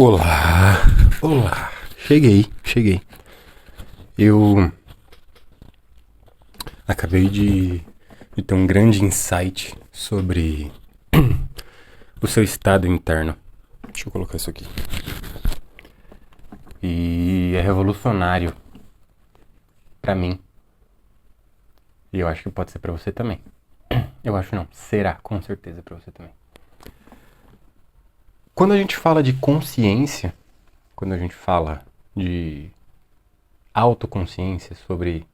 Olá, olá, cheguei. Eu acabei de ter um grande insight sobre o seu estado interno. Deixa eu colocar isso aqui. E é revolucionário pra mim. E eu acho que pode ser pra você também. Eu acho não, será com certeza pra você também. Quando a gente fala de consciência, quando a gente fala de autoconsciência sobre...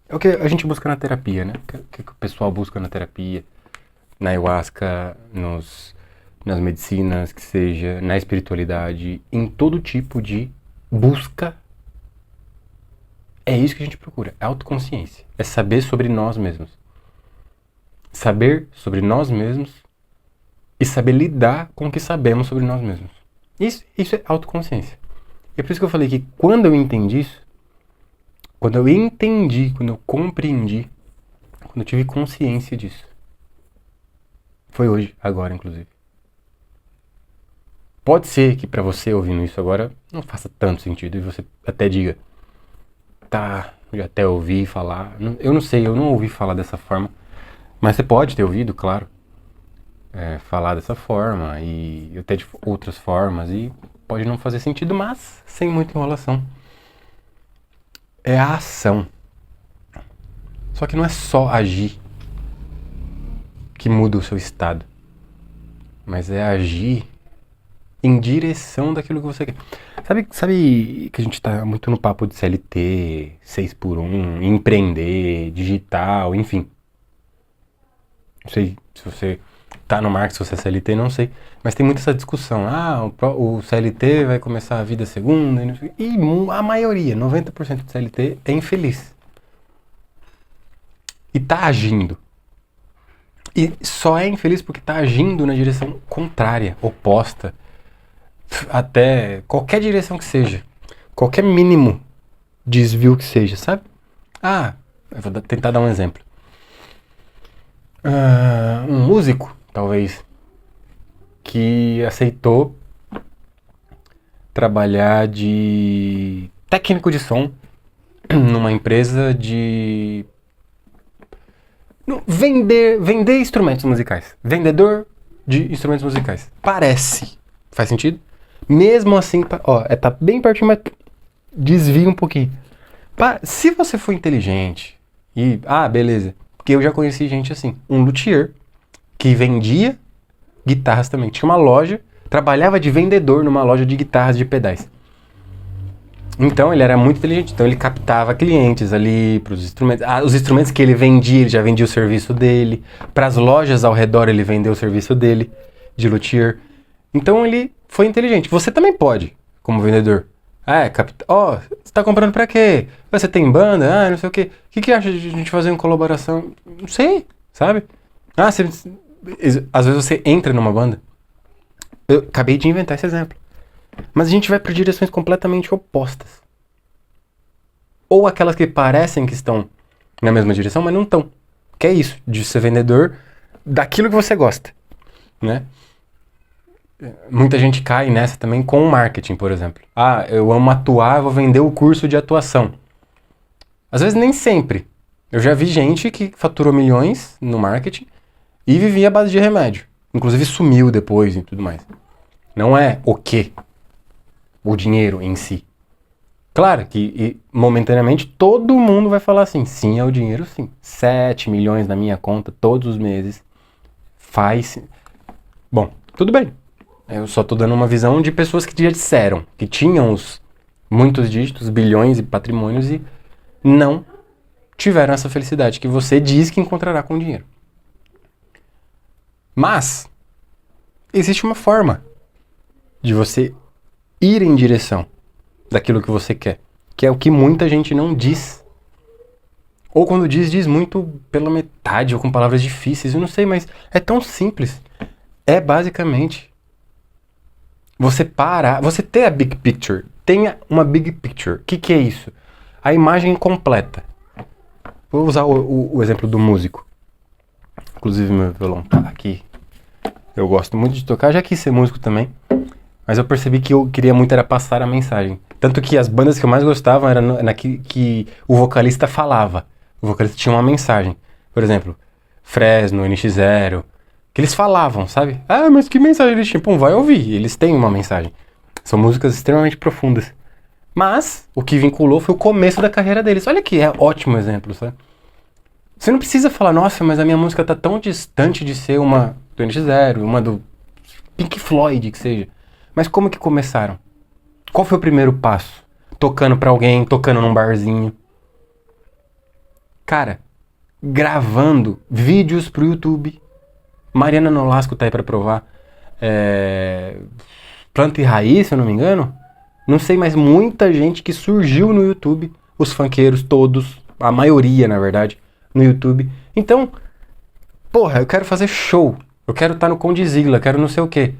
É o que a gente busca na terapia, né? O que o pessoal busca na terapia, na ayahuasca, nas medicinas, que seja, na espiritualidade, em todo tipo de busca. É isso que a gente procura, é autoconsciência. É saber sobre nós mesmos. Saber sobre nós mesmos e saber lidar com o que sabemos sobre nós mesmos. Isso é autoconsciência. E é por isso que eu falei que quando eu entendi isso, quando eu compreendi, quando eu tive consciência disso, foi hoje, agora inclusive. Pode ser que pra você ouvindo isso agora não faça tanto sentido e você até diga, tá, já até ouvi falar, eu não sei, eu não ouvi falar dessa forma, mas você pode ter ouvido, claro, falar dessa forma e até de outras formas e pode não fazer sentido, mas sem muita enrolação. É a ação. Só que não é só agir que muda o seu estado, mas é agir em direção daquilo que você quer. Sabe que a gente tá muito no papo de CLT, 6 por 1, empreender, digital, enfim. Não sei se você tá no marketing, se você é CLT, não sei. Mas tem muita essa discussão. O CLT vai começar a vida segunda, e não sei. E a maioria, 90% do CLT é infeliz. E tá agindo. E só é infeliz porque tá agindo na direção contrária, oposta. Até qualquer direção que seja. Qualquer mínimo desvio que seja, sabe? Eu vou tentar dar um exemplo. Um músico, talvez, que aceitou trabalhar de técnico de som numa empresa de vender instrumentos musicais. Vendedor de instrumentos musicais. Parece. Faz sentido? Mesmo assim, tá bem pertinho, mas desvia um pouquinho. Se você for inteligente e... beleza. Porque eu já conheci gente assim. Um luthier que vendia guitarras também. Tinha uma loja, trabalhava de vendedor numa loja de guitarras de pedais. Então ele era muito inteligente. Então ele captava clientes ali para os instrumentos. Os instrumentos que ele vendia, ele já vendia o serviço dele. Para as lojas ao redor ele vendeu o serviço dele de luthier. Então ele foi inteligente. Você também pode, como vendedor. Você tá comprando pra quê? Você tem banda? Não sei o quê. O que acha de a gente fazer uma colaboração? Não sei, sabe? Às vezes você entra numa banda. Eu acabei de inventar esse exemplo. Mas a gente vai por direções completamente opostas. Ou aquelas que parecem que estão na mesma direção, mas não estão. Que é isso, de ser vendedor daquilo que você gosta, né? Muita gente cai nessa também com o marketing, por exemplo. Eu amo atuar, eu vou vender o curso de atuação. Às vezes nem sempre. Eu já vi gente que faturou milhões no marketing e vivia à base de remédio. Inclusive sumiu depois e tudo mais. Não é o dinheiro em si. Claro que momentaneamente todo mundo vai falar assim, sim, é o dinheiro sim. 7 milhões na minha conta todos os meses. Bom, tudo bem. Eu só tô dando uma visão de pessoas que já disseram que tinham muitos dígitos, bilhões e patrimônios e não tiveram essa felicidade que você diz que encontrará com dinheiro. Mas existe uma forma de você ir em direção daquilo que você quer, que é o que muita gente não diz. Ou quando diz muito pela metade ou com palavras difíceis, eu não sei, mas é tão simples. É basicamente você ter a big picture. Tenha uma big picture. O que é isso? A imagem completa. Vou usar o exemplo do músico. Inclusive meu violão tá aqui. Eu gosto muito de tocar, já quis ser músico também. Mas eu percebi que eu queria muito era passar a mensagem. Tanto que as bandas que eu mais gostava eram que o vocalista falava. O vocalista tinha uma mensagem. Por exemplo, Fresno, NX Zero, que eles falavam, sabe? Ah, mas que mensagem eles tinham? Pô, vai ouvir, eles têm uma mensagem. São músicas extremamente profundas. Mas o que vinculou foi o começo da carreira deles. Olha que é ótimo exemplo, sabe? Você não precisa falar, nossa, mas a minha música tá tão distante de ser uma do NX Zero, uma do Pink Floyd, que seja. Mas como que começaram? Qual foi o primeiro passo? Tocando pra alguém, tocando num barzinho. Cara, gravando vídeos pro YouTube. Mariana Nolasco tá aí pra provar. Planta e Raiz, se eu não me engano. Não sei, mas muita gente que surgiu no YouTube. Os funkeiros todos, a maioria, na verdade, no YouTube. Então, porra, eu quero fazer show. Eu quero estar no Condzilla, quero não sei o quê.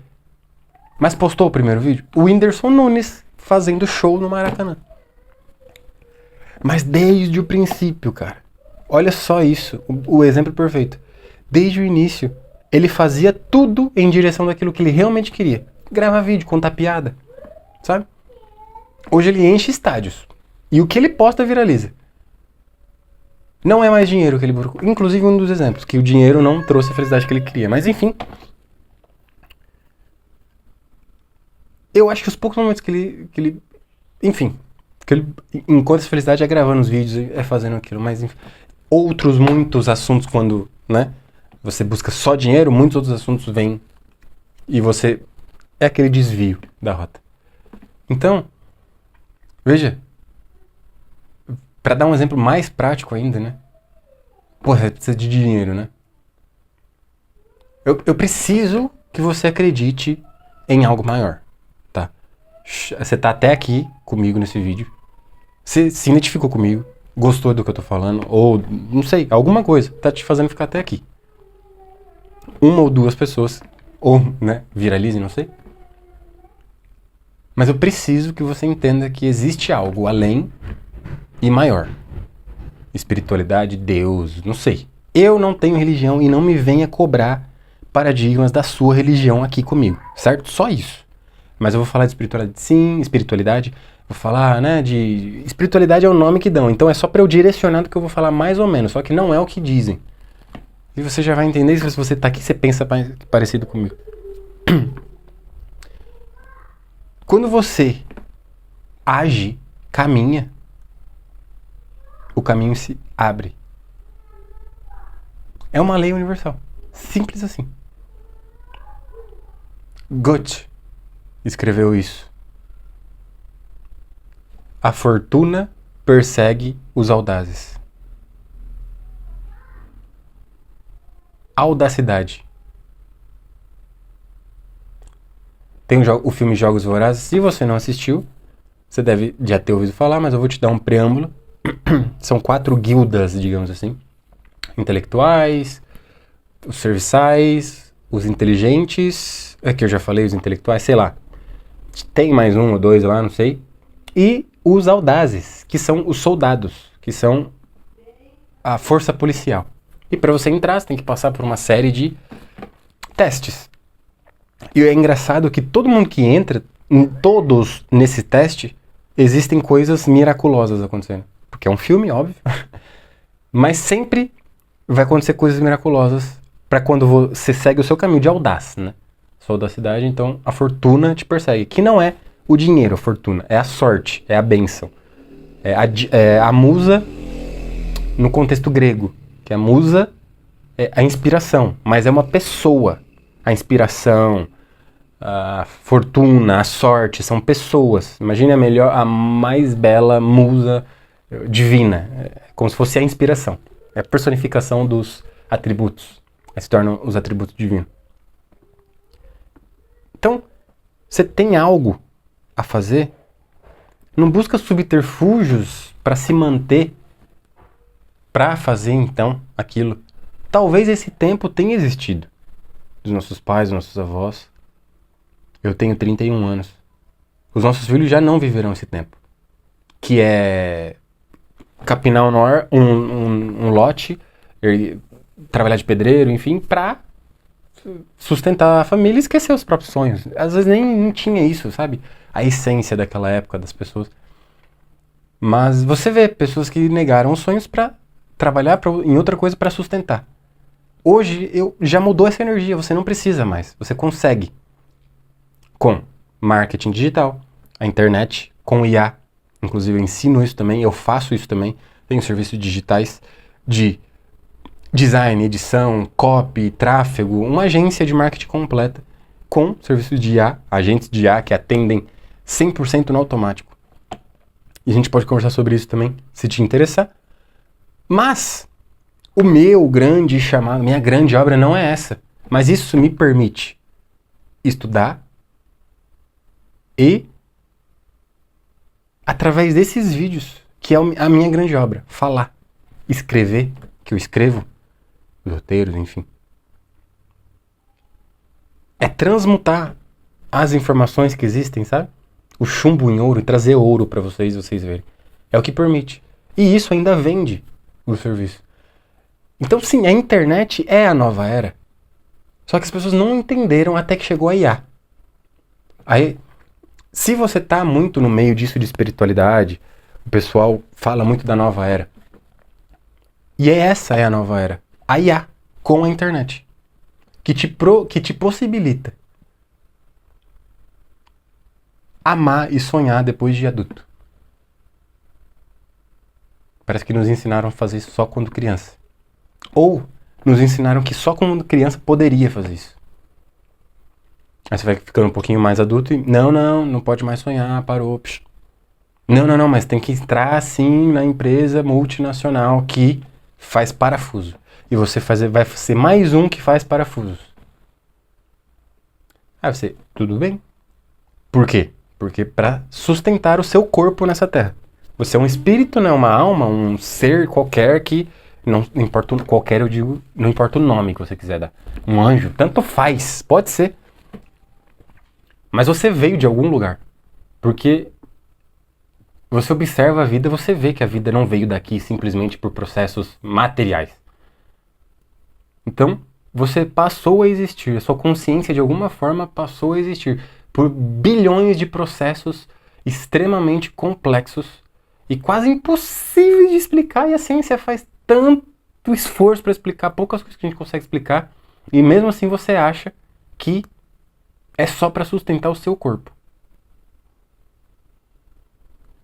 Mas postou o primeiro vídeo? O Whindersson Nunes fazendo show no Maracanã. Mas desde o princípio, cara. Olha só isso, o exemplo perfeito. Desde o início, ele fazia tudo em direção daquilo que ele realmente queria. Gravar vídeo, contar piada, sabe? Hoje ele enche estádios. E o que ele posta viraliza. Não é mais dinheiro que ele procura. Inclusive um dos exemplos, que o dinheiro não trouxe a felicidade que ele queria. Mas enfim. Eu acho que os poucos momentos que ele enfim, que ele encontra essa felicidade é gravando os vídeos, é fazendo aquilo, mas enfim, outros muitos assuntos quando, né, você busca só dinheiro, muitos outros assuntos vêm e você é aquele desvio da rota. Então, veja, pra dar um exemplo mais prático ainda, né, porra, você precisa de dinheiro, né? Eu preciso que você acredite em algo maior. Você tá até aqui comigo nesse vídeo. Você se identificou comigo, gostou do que eu tô falando, ou não sei, alguma coisa tá te fazendo ficar até aqui. Uma ou duas pessoas, ou, né, viralize, não sei. Mas eu preciso que você entenda que existe algo além e maior. Espiritualidade, Deus, não sei. Eu não tenho religião e não me venha cobrar paradigmas da sua religião aqui comigo, certo? Só isso. Mas eu vou falar de espiritualidade, sim, espiritualidade. Vou falar, né, de... Espiritualidade é o nome que dão, então é só pra eu direcionar do que eu vou falar mais ou menos, só que não é o que dizem. E você já vai entender se você tá aqui, você pensa parecido comigo. Quando você age, caminha, o caminho se abre. É uma lei universal. Simples assim. Goethe escreveu isso. A fortuna persegue os audazes. Audacidade. Tem o filme Jogos Vorazes. Se você não assistiu, você deve já ter ouvido falar, mas eu vou te dar um preâmbulo. São 4 guildas, digamos assim. Intelectuais, os serviçais, os inteligentes... É que eu já falei, os intelectuais, sei lá. Tem mais um ou dois lá, não sei. E os audazes, que são os soldados, que são a força policial. E para você entrar, você tem que passar por uma série de testes. E é engraçado que todo mundo que entra, todos nesse teste, existem coisas miraculosas acontecendo. Porque é um filme, óbvio. Mas sempre vai acontecer coisas miraculosas para quando você segue o seu caminho de audaz, né? Sua audacidade, então a fortuna te persegue. Que não é o dinheiro, a fortuna. É a sorte, é a bênção. É a musa no contexto grego. Que a musa é a inspiração, mas é uma pessoa. A inspiração, a fortuna, a sorte, são pessoas. Imagine a mais bela musa divina. É como se fosse a inspiração. É a personificação dos atributos. Aí se tornam os atributos divinos. Então, você tem algo a fazer, não busca subterfúgios para se manter, para fazer então aquilo. Talvez esse tempo tenha existido, dos nossos pais, dos nossos avós. Eu tenho 31 anos. Os nossos filhos já não viverão esse tempo. Que é capinar um lote, trabalhar de pedreiro, enfim, para sustentar a família e esquecer os próprios sonhos. Às vezes nem não tinha isso, sabe? A essência daquela época das pessoas. Mas você vê pessoas que negaram os sonhos pra trabalhar em outra coisa pra sustentar. Hoje já mudou essa energia, você não precisa mais. Você consegue. Com marketing digital, a internet, com IA. Inclusive eu ensino isso também, eu faço isso também. Tenho serviços digitais de design, edição, copy, tráfego, uma agência de marketing completa com serviços de IA, agentes de IA que atendem 100% no automático. E a gente pode conversar sobre isso também, se te interessar. Mas o meu grande chamado, minha grande obra não é essa. Mas isso me permite estudar e, através desses vídeos, que é a minha grande obra, falar, escrever, que eu escrevo, os roteiros, enfim. É transmutar as informações que existem, sabe? O chumbo em ouro e trazer ouro pra vocês verem. É o que permite. E isso ainda vende o serviço. Então sim, a internet é a nova era. Só que as pessoas não entenderam até que chegou a IA. Aí, se você tá muito no meio disso de espiritualidade, o pessoal fala muito da nova era. E essa é a nova era. A IA com a internet. Que te possibilita amar e sonhar depois de adulto. Parece que nos ensinaram a fazer isso só quando criança. Ou nos ensinaram que só quando criança poderia fazer isso. Aí você vai ficando um pouquinho mais adulto e... Não pode mais sonhar, parou. Psh. Não, mas tem que entrar sim na empresa multinacional que faz parafuso. E você vai ser mais um que faz parafusos. Aí você, tudo bem. Por quê? Porque para sustentar o seu corpo nessa terra. Você é um espírito, né? Uma alma, um ser qualquer que... Não importa qualquer, eu digo, não importa o nome que você quiser dar. Um anjo, tanto faz, pode ser. Mas você veio de algum lugar. Porque você observa a vida, você vê que a vida não veio daqui simplesmente por processos materiais. Então, você passou a existir, a sua consciência de alguma forma passou a existir por bilhões de processos extremamente complexos e quase impossíveis de explicar, e a ciência faz tanto esforço para explicar poucas coisas que a gente consegue explicar, e mesmo assim você acha que é só para sustentar o seu corpo.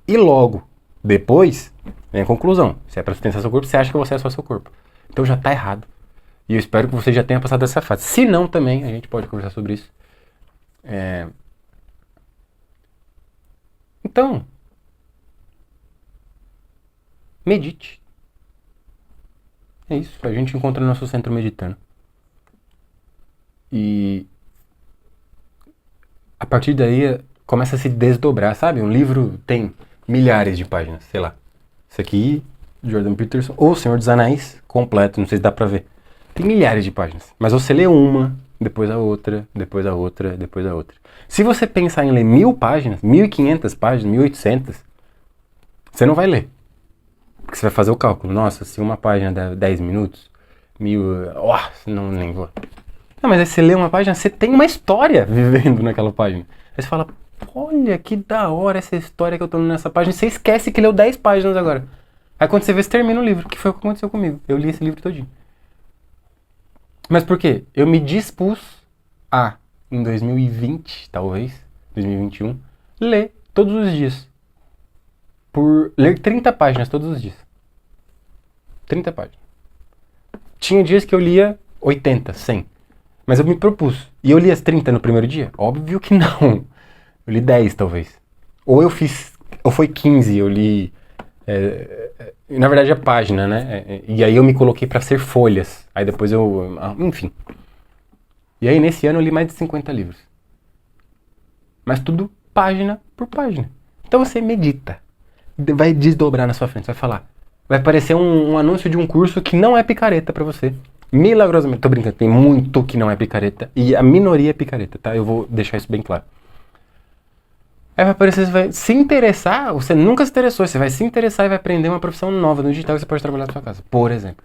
E logo, depois, vem a conclusão. Se é para sustentar seu corpo, você acha que você é só seu corpo. Então já está errado. E eu espero que você já tenha passado dessa fase. Se não, também, a gente pode conversar sobre isso. Então, medite. É isso. A gente encontra o nosso centro meditando. E a partir daí começa a se desdobrar, sabe? Um livro tem milhares de páginas, sei lá. Isso aqui, Jordan Peterson, ou Senhor dos Anéis, completo, não sei se dá pra ver. Tem milhares de páginas. Mas você lê uma, depois a outra, depois a outra, depois a outra. Se você pensar em ler 1000 páginas, 1500 páginas, 1800, você não vai ler. Porque você vai fazer o cálculo. Nossa, se uma página dá 10 minutos, 1000... não, nem vou. Não, mas aí você lê uma página, você tem uma história vivendo naquela página. Aí você fala, olha que da hora essa história que eu tô lendo nessa página. Você esquece que leu 10 páginas agora. Aí quando você vê, você termina o livro, que foi o que aconteceu comigo. Eu li esse livro todinho. Mas por quê? Eu me dispus a, em 2020, talvez, 2021, ler todos os dias. Por ler 30 páginas todos os dias. 30 páginas. Tinha dias que eu lia 80, 100. Mas eu me propus. E eu li as 30 no primeiro dia? Óbvio que não. Eu li 10, talvez. Ou foi 15, eu li... na verdade a página, né? E aí eu me coloquei pra ser folhas. Aí depois enfim. E aí nesse ano eu li mais de 50 livros. Mas tudo página por página. Então você medita. Vai desdobrar na sua frente, vai falar. Vai aparecer um anúncio de um curso que não é picareta pra você. Milagrosamente, tô brincando, tem muito que não é picareta. E a minoria é picareta, tá? Eu vou deixar isso bem claro. Aí vai aparecer, você vai se interessar, você nunca se interessou, você vai se interessar e vai aprender uma profissão nova no digital que você pode trabalhar na sua casa, por exemplo.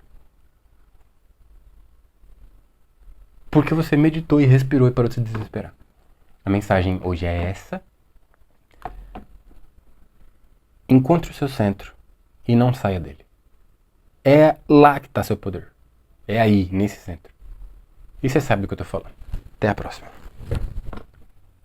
Porque você meditou e respirou e parou de se desesperar. A mensagem hoje é essa. Encontre o seu centro e não saia dele. É lá que está seu poder. É aí, nesse centro. E você sabe do que eu tô falando. Até a próxima.